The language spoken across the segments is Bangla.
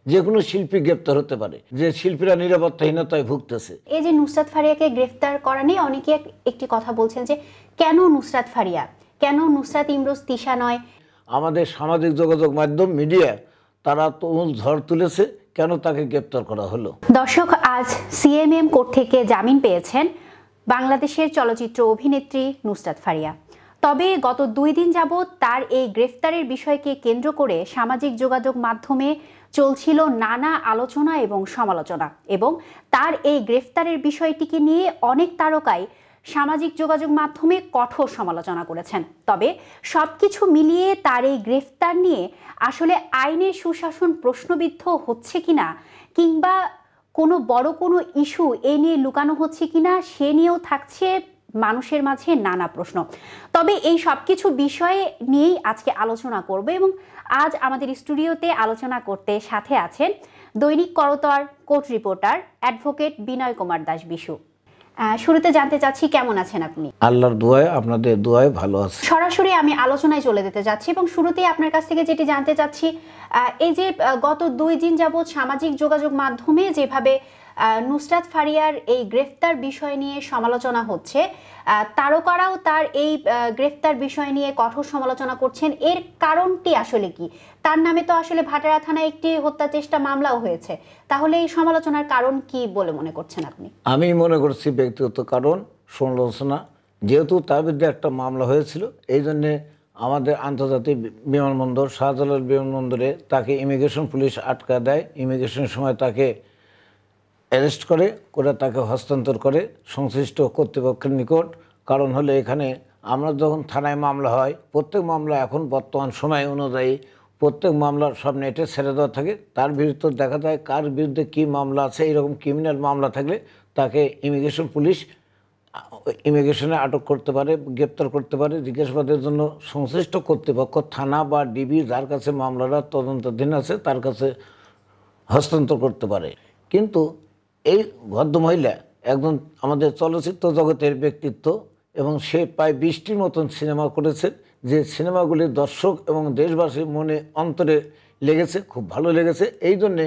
যে কোনো শিল্পী গ্রেপ্তার হতে পারে, যে শিল্পীরা নিরাপত্তাহীনতায় ভুগতেছে। এই যে নুসরাত ফারিয়াকে গ্রেফতার করা নিয়ে অনেকে একটি কথা বলছেন যে কেন নুসরাত ফারিয়া, কেন নুসরাত ইমরোজ তিশা নয়? আমাদের সামাজিক যোগাযোগ মাধ্যম মিডিয়া তারা তুমুল ঝড় তুলেছে, কেন তাকে গ্রেপ্তার করা হলো। দর্শক, আজ সিএমএম কোর্ট থেকে জামিন পেয়েছেন বাংলাদেশের চলচ্চিত্র অভিনেত্রী নুসরাত ফারিয়া। তবে গত 2 দিন যাবৎ তার এই গ্রেফতারের বিষয়কে কেন্দ্র করে সামাজিক যোগাযোগ মাধ্যমে চলছিল নানা আলোচনা এবং সমালোচনা, এবং তার এই গ্রেফতারের বিষয়টিকে নিয়ে অনেক তারকাই সামাজিক যোগাযোগ মাধ্যমে কঠোর সমালোচনা করেছেন। তবে সবকিছু মিলিয়ে তার এই গ্রেফতার নিয়ে আসলে আইনের সুশাসন প্রশ্নবিদ্ধ হচ্ছে কিনা, কিংবা কোনো বড় কোনো ইস্যু এ নিয়ে লুকানো হচ্ছে কিনা, সে নিয়েও থাকছে মানুষের মাঝে নানা প্রশ্ন। তবে এই সব কিছু বিষয়ে নিয়েই আজকে আলোচনা করব, এবং আজ আমাদের স্টুডিওতে আলোচনা করতে সাথে আছেন দৈনিক করতোয়ার কোর্ট রিপোর্টার অ্যাডভোকেট বিনয় কুমার দাস বিশু। শুরুতে জানতে চাচ্ছি, কেমন আছেন আপনি? আল্লাহর দোয়ায়, আপনাদের দোয়ায় ভালো আছি। সরাসরি আমি আলোচনায় চলে যেতে যাচ্ছি, এবং শুরুতেই আপনার কাছ থেকে যেটি জানতে চাচ্ছি, এই যে গত 2 দিন যাবৎ সামাজিক যোগাযোগ মাধ্যমে যেভাবে নুসরাত ফারিয়ার এই গ্রেফতার বিষয় নিয়ে সমালোচনা হচ্ছে, তারকারাও তার এই গ্রেফতার বিষয় নিয়ে কঠোর সমালোচনা করছেন, এর কারণটি আসলে কি? তার নামে তো আসলে ভাটারা থানায় একটি হত্যা চেষ্টা মামলাও হয়েছে, তাহলে এই সমালোচনার কারণ কি বলে মনে করছেন আপনি? আমি মনে করছি ব্যক্তিগত কারণ সমালোচনা, যেহেতু তার বিরুদ্ধে একটা মামলা হয়েছিল, এই জন্যে আমাদের আন্তর্জাতিক বিমানবন্দর শাহজালাল বিমানবন্দরে তাকে ইমিগ্রেশন পুলিশ আটকা দেয়। ইমিগ্রেশনের সময় তাকে অ্যারেস্ট করে তাকে হস্তান্তর করে সংশ্লিষ্ট কর্তৃপক্ষের নিকট। কারণ হলে এখানে আমরা যখন থানায় মামলা হয়, প্রত্যেক মামলা এখন বর্তমান সময় অনুযায়ী প্রত্যেক মামলার সব নেটে ছেড়ে দেওয়া থাকে, তার বিরুদ্ধে দেখা যায় কার বিরুদ্ধে কী মামলা আছে। এইরকম ক্রিমিনাল মামলা থাকলে তাকে ইমিগ্রেশন পুলিশ ইমিগ্রেশনে আটক করতে পারে, গ্রেপ্তার করতে পারে, জিজ্ঞাসাবাদের জন্য সংশ্লিষ্ট কর্তৃপক্ষ থানা বা ডিবি যার কাছে মামলাটা তদন্তাধীন আছে তার কাছে হস্তান্তর করতে পারে। কিন্তু এই ভদ্রমহিলা একজন আমাদের চলচ্চিত্র জগতের ব্যক্তিত্ব, এবং সে প্রায় 20টির মতন সিনেমা করেছে, যে সিনেমাগুলি দর্শক এবং দেশবাসীর মনে অন্তরে লেগেছে, খুব ভালো লেগেছে। এই জন্যে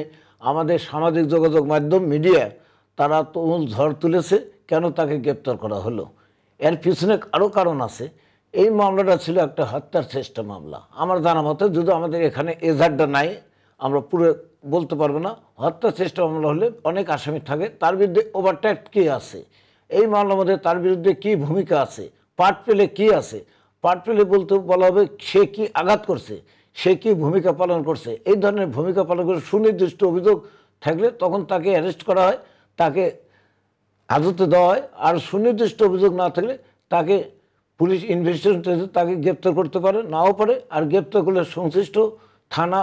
আমাদের সামাজিক যোগাযোগ মাধ্যম মিডিয়া তারা তুমুল ঝড় তুলেছে, কেন তাকে গ্রেপ্তার করা হলো। এর পিছনে আরও কারণ আছে। এই মামলাটা ছিল একটা হত্যার চেষ্টা মামলা আমার জানা মতে, যদি আমাদের এখানে এজাহারটা নাই আমরা পুরো বলতে পারবো না। হত্যা চেষ্টা মামলা হলে অনেক আসামি থাকে, তার বিরুদ্ধে ওভারটেক কী আছে, এই মামলার মধ্যে তার বিরুদ্ধে কী ভূমিকা আছে, পার্ট প্লে কী আছে। পার্ট প্লে বলতে বলা হবে সে কি আঘাত করছে, সে কি ভূমিকা পালন করছে। এই ধরনের ভূমিকা পালন করে সুনির্দিষ্ট অভিযোগ থাকলে তখন তাকে অ্যারেস্ট করা হয়, তাকে হাজতে দেওয়া হয়। আর সুনির্দিষ্ট অভিযোগ না থাকলে তাকে পুলিশ ইনভেস্টিগেশন তাকে গ্রেপ্তার করতে পারে, নাও পারে। আর গ্রেপ্তার করলে সংশ্লিষ্ট থানা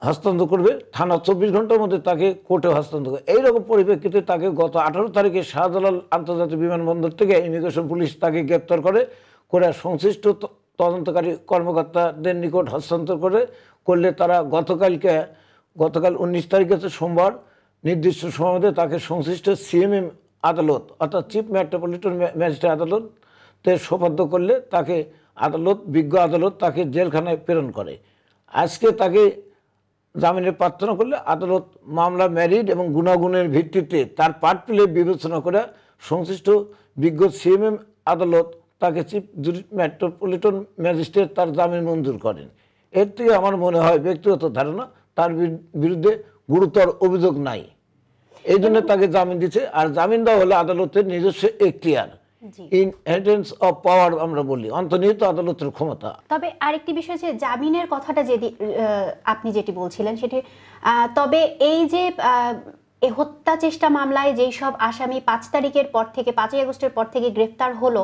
হস্তান্তর করবে, থানা 24 ঘন্টার মধ্যে তাকে কোর্টে হস্তান্তর করবে। এইরকম পরিপ্রেক্ষিতে তাকে গত 18 তারিখে শাহজালাল আন্তর্জাতিক বিমানবন্দর থেকে ইমিগ্রেশন পুলিশ তাকে গ্রেপ্তার করে সংশ্লিষ্ট তদন্তকারী কর্মকর্তাদের নিকট হস্তান্তর করলে তারা গতকাল 19 তারিখ আছে সোমবার নির্দিষ্ট সময়ের মধ্যে তাকে সংশ্লিষ্ট সিএমএম আদালত অর্থাৎ চিফ মেট্রোপলিটন ম্যাজিস্ট্রেট আদালতে সোপর্দ করলে তাকে বিজ্ঞ আদালত তাকে জেলখানায় প্রেরণ করে। আজকে তাকে জামিনের প্রার্থনা করলে আদালত মামলা ম্যারিড এবং গুণাগুণের ভিত্তিতে তার পার্ট প্লে বিবেচনা করে সংশ্লিষ্ট বিজ্ঞ সিএমএম আদালত তাকে চিফ মেট্রোপলিটন ম্যাজিস্ট্রেট তার জামিন মঞ্জুর করেন। এর থেকে আমার মনে হয় ব্যক্তিগত ধারণা তার বিরুদ্ধে গুরুতর অভিযোগ নাই, এই জন্য তাকে জামিন দিচ্ছে। আর জামিন দেওয়া হলে আদালতের নিজস্ব এখতিয়ার, ইনহেরিটেন্স অফ পাওয়ার আমরা বলি, অন্তর্নিহিত আদালতের ক্ষমতা। তবে আরেকটি বিষয় যে জামিনের কথাটা আপনি যেটি বলছিলেন সেটি, তবে এই যে এই হত্যা চেষ্টা মামলায় যেই সব আসামি 5 তারিখের পর থেকে 5ই আগস্টের পর থেকে গ্রেফতার হলো,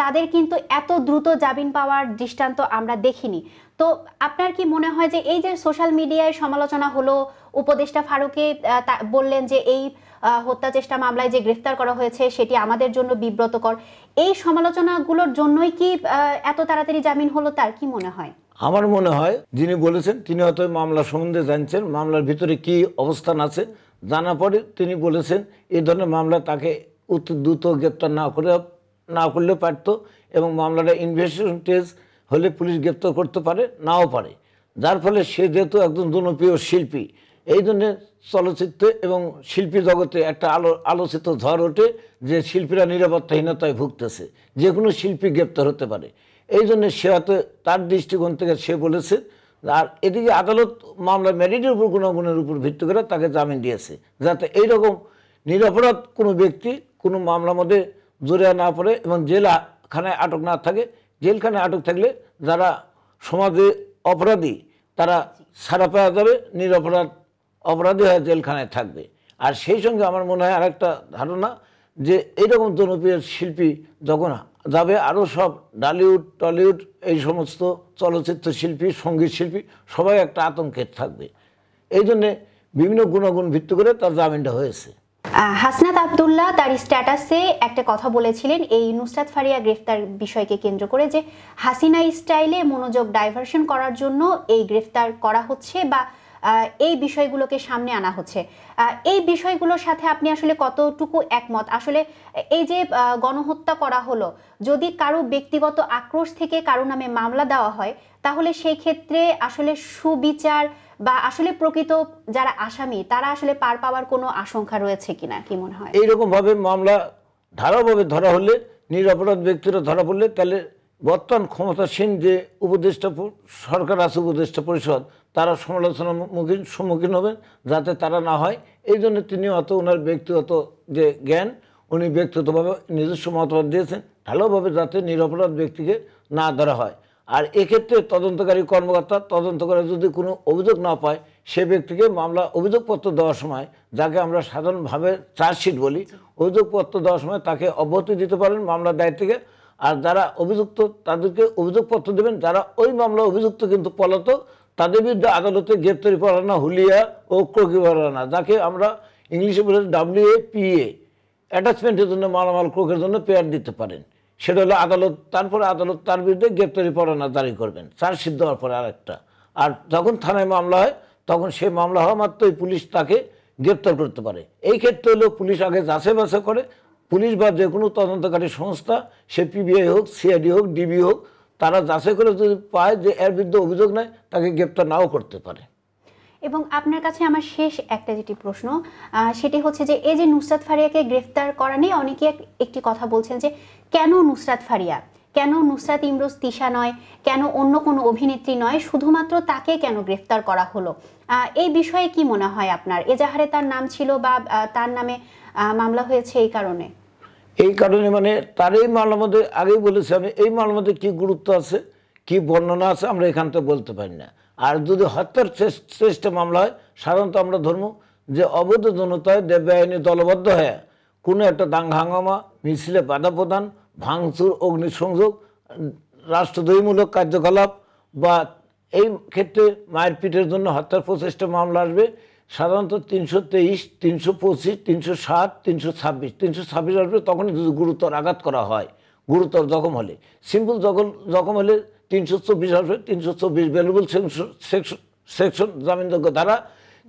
তাদের কিন্তু এত দ্রুত জামিন পাওয়ার দৃষ্টান্ত আমরা দেখিনি। তো আপনার কি মনে হয় যে এই যে সোশ্যাল মিডিয়ায় সমালোচনা হলো, উপদেষ্টা ফারুকী বললেন যে এই হত্যা চেষ্টা মামলায় যে গ্রেফতার করা হয়েছে সেটি আমাদের জন্য বিব্রতকর, এই সমালোচনাগুলোর জন্যই কি এত তাড়াতাড়ি জামিন হলো, তার কি মনে হয়? আমার মনে হয় যিনি বলেছেন তিনি হয়তো মামলা সম্বন্ধে জানছেন, মামলার ভিতরে কি অবস্থান আছে জানা পরে তিনি বলেছেন এই ধরনের মামলা তাকে অতি দ্রুত গ্রেপ্তার না করলে পারত, এবং মামলাটা ইনভেস্টিগেশন টেজ হলে পুলিশ গ্রেপ্তার করতে পারে, নাও পারে। যার ফলে সে যেহেতু একজন জনপ্রিয় শিল্পী, এই জন্য চলচ্চিত্রে এবং শিল্পী জগতে একটা আলোচিত ঝড় ওঠে যে শিল্পীরা নিরাপত্তাহীনতায় ভুগতেছে, যে কোনো শিল্পী গ্রেপ্তার হতে পারে। এই জন্য সে হয়তো তার দৃষ্টিকোণ থেকে সে বলেছে। আর এদিকে আদালত মামলা মেরিটের উপর গুণাগুণের উপর ভিত্তি করে তাকে জামিন দিয়েছে, যাতে এইরকম নিরপরাধ কোনো ব্যক্তি কোনো মামলার মধ্যে জড়িয়ে না পড়ে এবং জেলখানায় আটক না থাকে। জেলখানায় আটক থাকলে যারা সমাজে অপরাধী তারা ছাড়া পাওয়া যাবে, নিরপরাধ অপরাধী হয়ে জেলখানায় থাকবে। আর সেই সঙ্গে আমার মনে হয় আরেকটা ধারণা যে এইরকম জনপ্রিয় শিল্পী যখন যাবে, আরও সব ডালিউড টলিউড এই সমস্ত চলচ্চিত্র শিল্পী সঙ্গীত শিল্পী সবাই একটা আতঙ্কে থাকবে। এই জন্যে বিভিন্ন গুণাগুণ ভিত্তি করে তার জামিনটা হয়েছে। হাসনাত আব্দুল্লাহ তার স্ট্যাটাসে একটা কথা বলেছিলেন এই নুসরাত ফারিয়া গ্রেফতার বিষয়কে কেন্দ্র করে, যে হাসিনা স্টাইলে মনোযোগ ডাইভার্সন করার জন্য এই গ্রেফতার করা হচ্ছে বা এই বিষয়গুলোকে সামনে আনা হচ্ছে। এই বিষয়গুলোর সাথে আপনি আসলে কতটুকু একমত? আসলে এই যে গণহত্যা করা হলো, যদি কারো ব্যক্তিগত আক্রোশ থেকে কারো নামে মামলা দেওয়া হয়, তাহলে সেই ক্ষেত্রে আসলে সুবিচার বা আসলে প্রকৃত যারা আসামি তারা আসলে পার পাওয়ার কোনো আশঙ্কা রয়েছে কিনা, কি মনে হয়? এইরকম ভাবে মামলা ধারাভাবে ধরা হলে, নিরপরাধ ব্যক্তিরা ধরা পড়লে, তাহলে বর্তমান ক্ষমতাসীন যে উপদেষ্টা সরকার আছে, উপদেষ্টা পরিষদ, তারা সমালোচনার সম্মুখীন হবেন যাতে তারা না হয়। এই জন্য তিনি অত ওনার ব্যক্তিগত যে জ্ঞান, উনি ব্যক্তিগতভাবে নিজস্ব মতামত দিয়েছেন ভালোভাবে যাতে নিরপরাধ ব্যক্তিকে না ধরা হয়। আর এক্ষেত্রে তদন্তকারী কর্মকর্তা তদন্ত করে যদি কোনো অভিযোগ না পায়, সে ব্যক্তিকে মামলা অভিযোগপত্র দেওয়ার সময়, যাকে আমরা সাধারণভাবে চার্জশিট বলি, অভিযোগপত্র দেওয়ার সময় তাকে অব্যাহতি দিতে পারেন মামলার দায় থেকে। আর যারা অভিযুক্ত তাদেরকে অভিযোগপত্র দেবেন, যারা ওই মামলা অভিযুক্ত কিন্তু পলাতক, তাদের বিরুদ্ধে আদালতে গ্রেপ্তারি পরোয়ানা, হুলিয়া ও ক্রোকি পরোয়ানা, যাকে আমরা ইংলিশে বলে WAPA, অ্যাটাচমেন্টের জন্য মালামাল ক্রোকের জন্য পেয়ার দিতে পারেন। সেটা হলো আদালত, তারপরে আদালত তার বিরুদ্ধে গ্রেপ্তারি পরোয়ানা জারি করবেন চার্জশিট দেওয়ার পরে আরেকটা। আর যখন থানায় মামলা হয় তখন সেই মামলা হওয়া মাত্রই পুলিশ তাকে গ্রেপ্তার করতে পারে। এই ক্ষেত্রে হলো পুলিশ আগে যাচাই বাছাই করে, পুলিশ বা যে কোনো তদন্তকারী সংস্থা, সে PBI হোক, CID হোক, DB হোক, তারা যাচাই করে যদি পায় যে এর বিরুদ্ধে অভিযোগ নাই, তাকে গ্রেপ্তার নাও করতে পারে। এবং আপনার কাছে আমার শেষ একটা যেটি প্রশ্ন, সেটি হচ্ছে যে এই যে নুসরাত ফারিয়াকে গ্রেফতার করা নিয়ে অনেকে একটি কথা বলছেন যে কেন নুসরাত ফারিয়া, কেন নুসরাত ইমরোজ তিশা নয়, কেন অন্য কোনো অভিনেত্রী নয়, শুধুমাত্র তাকে কেন গ্রেফতার করা হলো? এই বিষয়ে কি মনে হয় আপনার? এজাহারে তার নাম ছিল বা তার নামে মামলা হয়েছে এই কারণে? এই কারণে মানে তার এই মামলার মধ্যে আগেই বলেছি আমি, এই মামলার মধ্যে কী গুরুত্ব আছে, কী বর্ণনা আছে আমরা এখান থেকে বলতে পারি না। আর যদি হত্যার চেষ্টা মামলা হয়, সাধারণত আমরা ধর্ম যে অবৈধ জনতায় বেআইনি দলবদ্ধ হয়ে কোনো একটা দাঙ্গা হাঙ্গামা, মিছিলে বাধা প্রদান, ভাঙচুর, অগ্নিসংযোগ, রাষ্ট্রদ্রোহীমূলক কার্যকলাপ বা এই ক্ষেত্রে মায়ের পিঠের জন্য হত্যার প্রচেষ্টা মামলা আসবে। সাধারণত 323, 325, 307, 326, 326 আসবে তখনই যদি গুরুতর আঘাত করা হয়, গুরুতর জখম হলে। সিম্পল জখম হলে 324 আসবে, 324 ভ্যালুবল সেকশন জামিনযোগ্য ধারা,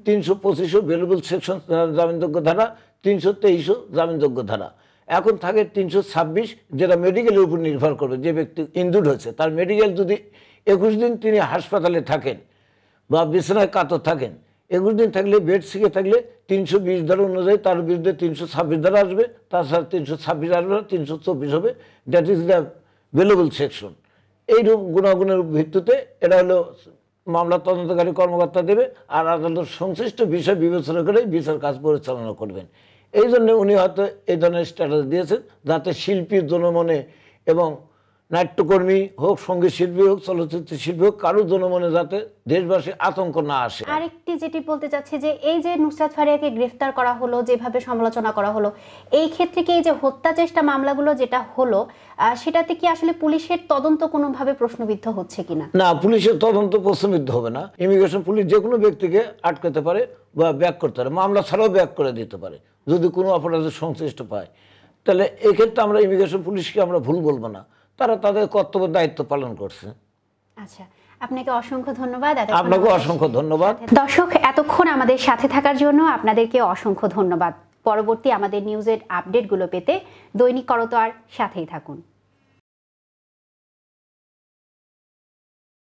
325 ভ্যালুবল সেকশন জামিনযোগ্য ধারা, 323 জামিনযোগ্য ধারা। এখন থাকে 326, যেটা মেডিকেলের উপর নির্ভর করবে। যে ব্যক্তি ইনজুর্ড হয়েছে তার মেডিকেল যদি 21 দিন তিনি হাসপাতালে থাকেন বা বিছানায় কাতর থাকেন, 21 দিন থাকলে, বেড শিখে থাকলে 320 ধারা অনুযায়ী তার বিরুদ্ধে 326 ধারা আসবে। তাছাড়া 326 আসবে না, 324 হবে। That is the valuable section. এই গুণাগুণের ভিত্তিতে এটা হলো মামলা তদন্তকারী কর্মকর্তা দেবে, আর আদালত সংশ্লিষ্ট বিষয় বিবেচনা করে বিচার কাজ পরিচালনা করবেন। এই জন্য উনি হয়তো এই ধরনের স্ট্যাটাস দিয়েছেন যাতে শিল্পীর জনমনে এবং নাট্যকর্মী হোক, সঙ্গীত শিল্পী হোক, চলচ্চিত্র শিল্পী হোক, কারোর জনমনে যাতে দেশবাসী আতঙ্ক না আসে। আরেকটি যেটি বলতে চাচ্ছি যে এই যে নুসরাত ফারিয়াকে গ্রেফতার করা হলো, যেভাবে সমালোচনা করা হলো, এই ক্ষেত্রে কি এই যে হত্যা চেষ্টা মামলাগুলো যেটা হলো, সেটাতে কি আসলে পুলিশের তদন্ত কোনোভাবে প্রশ্নবিদ্ধ হচ্ছে কিনা? না, পুলিশের তদন্ত প্রশ্নবিদ্ধ হবে না। ইমিগ্রেশন পুলিশ যে কোনো ব্যক্তিকে আটকাতে পারে বা ব্যাক করতে পারে, মামলা ছাড়াও ব্যাক করে দিতে পারে যদি কোনো অপরাধের সংশ্লিষ্ট পায়। তাহলে এক্ষেত্রে আমরা ইমিগ্রেশন পুলিশকে আমরা ভুল বলবো না, তারা তাদের কর্তব্য দায়িত্ব পালন করছে। আচ্ছা, আপনাকে অসংখ্য ধন্যবাদ। আপনাকে অসংখ্য ধন্যবাদ। দর্শক, এতক্ষণ আমাদের সাথে থাকার জন্য আপনাদেরকে অসংখ্য ধন্যবাদ। পরবর্তী আমাদের নিউজের আপডেটগুলো পেতে দৈনিক করতোয়ার সাথেই থাকুন।